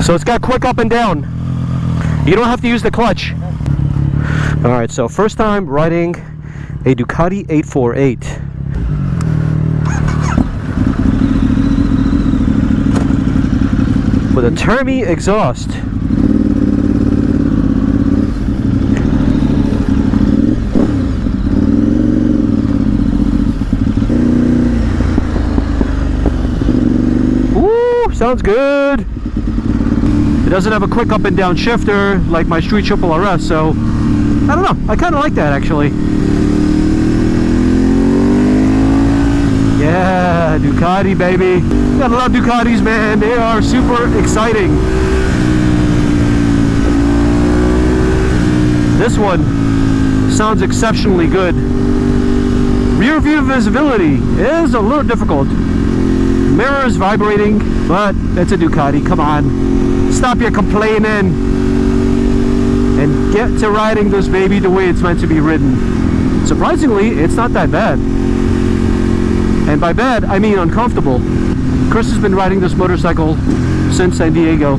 So it's got quick up and down. You don't have to use the clutch. Alright, so first time riding a Ducati 848. With a Termi exhaust. Woo, sounds good. It doesn't have a quick up and down shifter like my Street Triple RS, so I don't know. I kind of like that actually. Yeah, Ducati baby. Gotta love Ducatis, man. They are super exciting. This one sounds exceptionally good. Rear view visibility is a little difficult. Mirrors vibrating, but it's a Ducati. Come on. Stop your complaining and get to riding this baby the way it's meant to be ridden. Surprisingly, it's not that bad. And by bad, I mean uncomfortable. Chris has been riding this motorcycle since San Diego,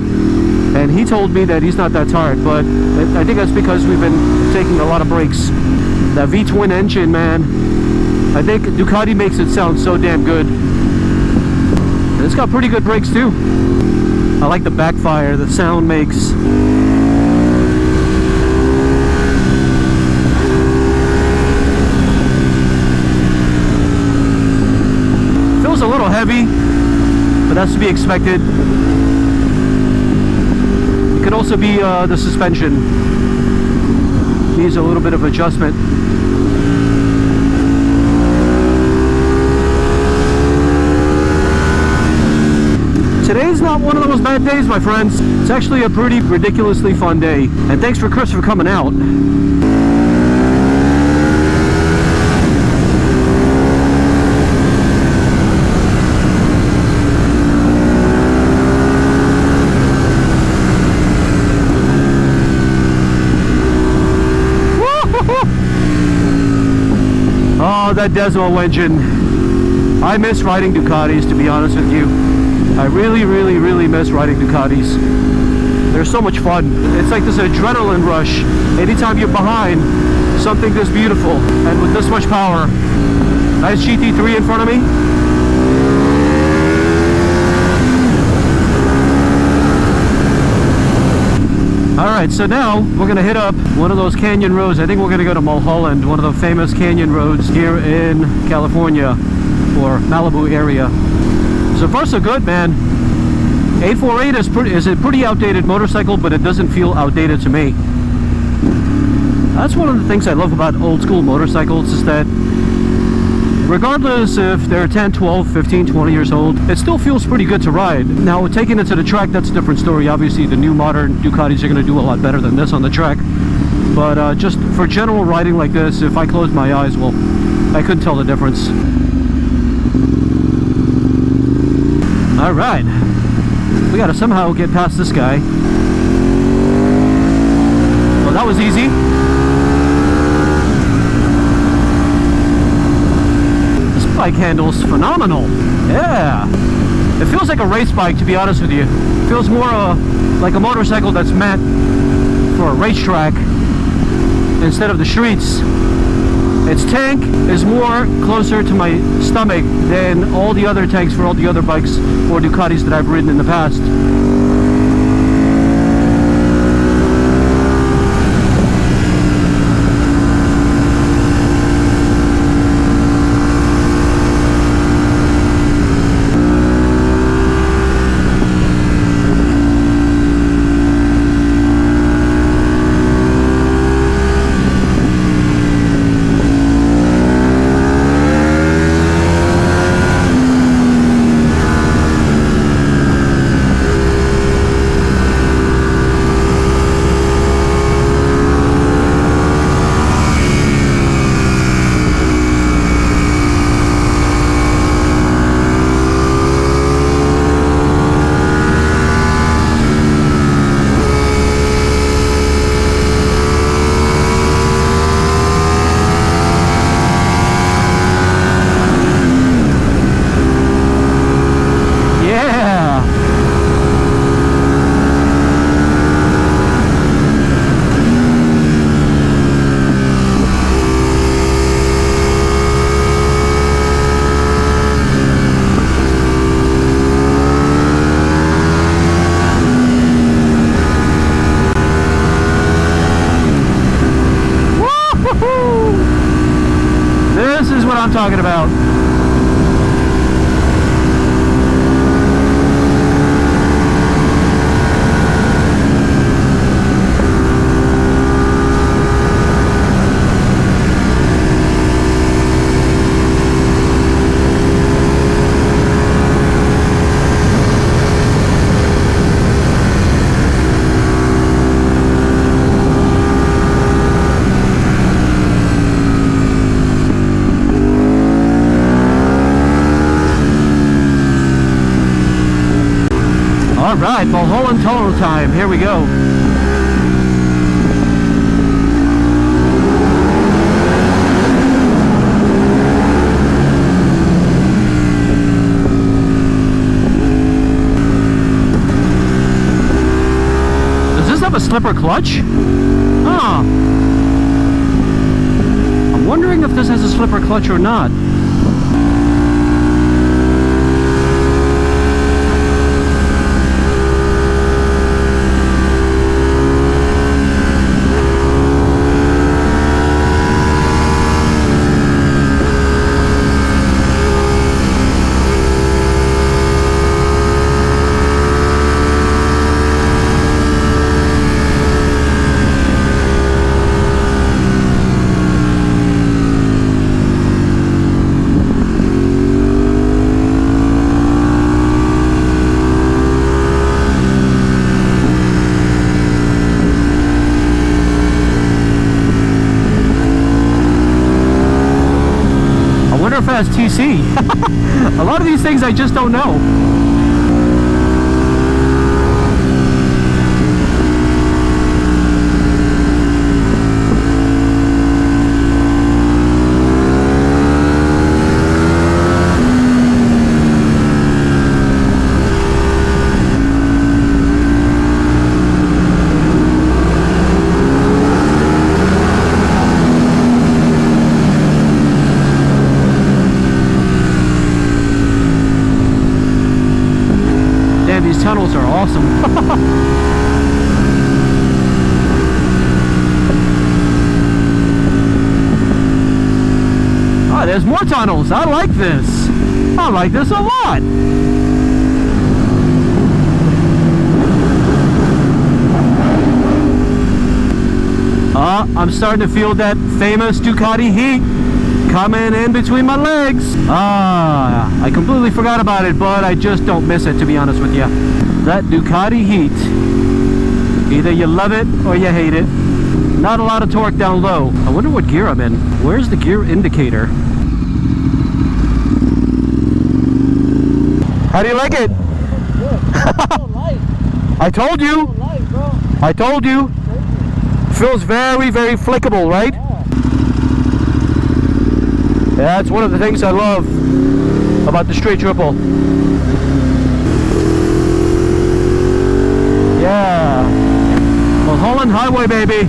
and he told me that he's not that tired, but I think that's because we've been taking a lot of breaks. That V-twin engine, man, I think Ducati makes it sound so damn good. And it's got pretty good brakes too. I like the backfire the sound makes. Feels a little heavy, but that's to be expected. It could also be the suspension. Needs a little bit of adjustment. Today's not one of those bad days, my friends. It's actually a pretty ridiculously fun day. And thanks for Chris for coming out. Oh, that Desmo engine. I miss riding Ducatis, to be honest with you. I really, really, really miss riding Ducatis. They're so much fun. It's like this adrenaline rush anytime you're behind something this beautiful and with this much power. Nice GT3 in front of me. Alright, so now we're going to hit up one of those canyon roads. I think we're going to go to Mulholland, one of the famous canyon roads here in California or Malibu area. So far so good, man. 848 is a pretty outdated motorcycle, but it doesn't feel outdated to me. That's one of the things I love about old school motorcycles, is that regardless if they're 10, 12, 15, 20 years old, it still feels pretty good to ride. Now, taking it to the track, that's a different story. Obviously, the new modern Ducatis are going to do a lot better than this on the track. But just for general riding like this, if I close my eyes, well, I couldn't tell the difference. Alright, we gotta somehow get past this guy. Well, that was easy. This bike handles phenomenal. Yeah, it feels like a race bike, to be honest with you. It feels more like a motorcycle that's meant for a racetrack instead of the streets. Its tank is more closer to my stomach than all the other tanks for all the other bikes or Ducatis that I've ridden in the past. I'm talking about. Alright, Mulholland total time. Here we go. Does this have a slipper clutch? Huh. I'm wondering if this has a slipper clutch or not. As TC. A lot of these things I just don't know. These tunnels are awesome. Oh, there's more tunnels. I like this. I like this a lot. I'm starting to feel that famous Ducati heat coming in between my legs. I completely forgot about it, but I just don't miss it, to be honest with you. That Ducati heat. Either you love it or you hate it. Not a lot of torque down low. I wonder what gear I'm in. Where's the gear indicator? How do you like it? I told you. I told you. Feels very, very flickable, right? That's one of the things I love about the straight triple. Yeah. Mulholland Highway, baby.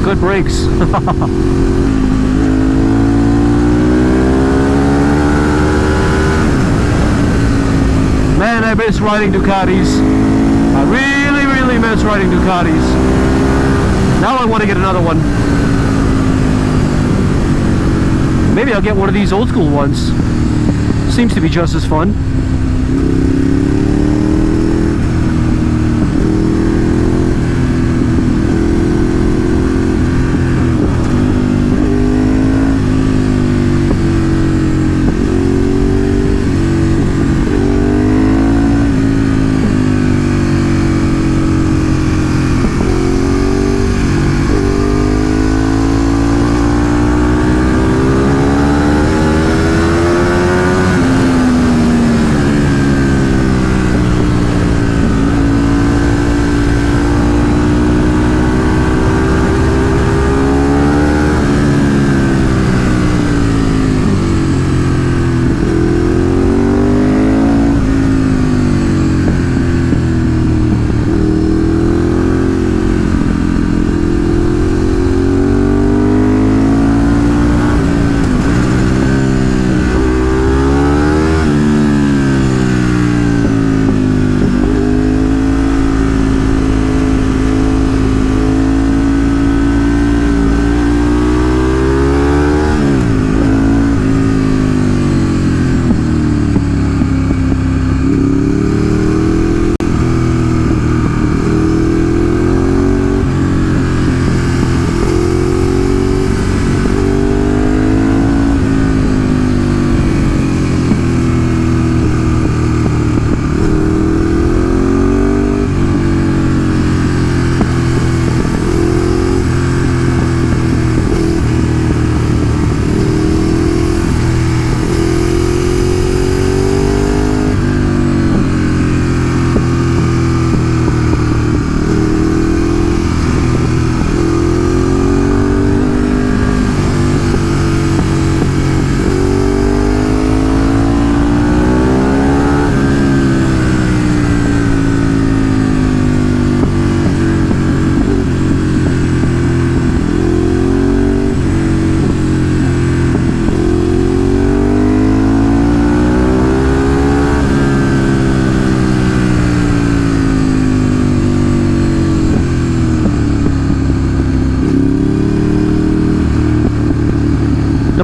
Good brakes. Man, I miss riding Ducatis. I really, really miss riding Ducatis. Now I want to get another one. Maybe I'll get one of these old school ones. Seems to be just as fun.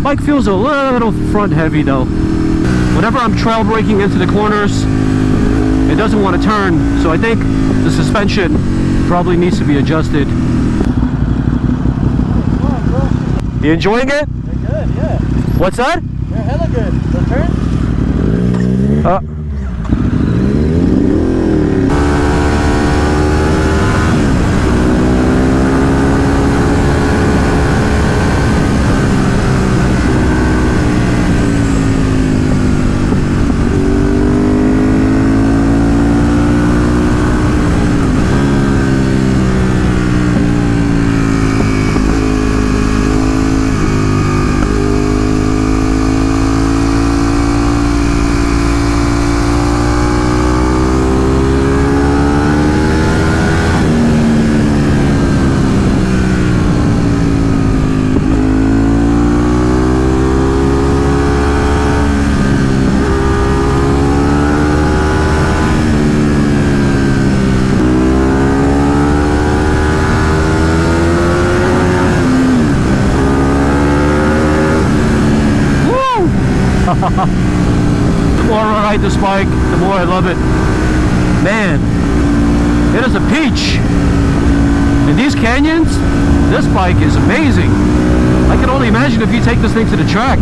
Bike feels a little front heavy though. Whenever I'm trail braking into the corners, it doesn't want to turn, so I think the suspension probably needs to be adjusted. You enjoying it? You're good, yeah. What's that? You're hella good. The turn? The more I ride this bike, the more I love it. Man, it is a peach. In these canyons, this bike is amazing. I can only imagine if you take this thing to the track.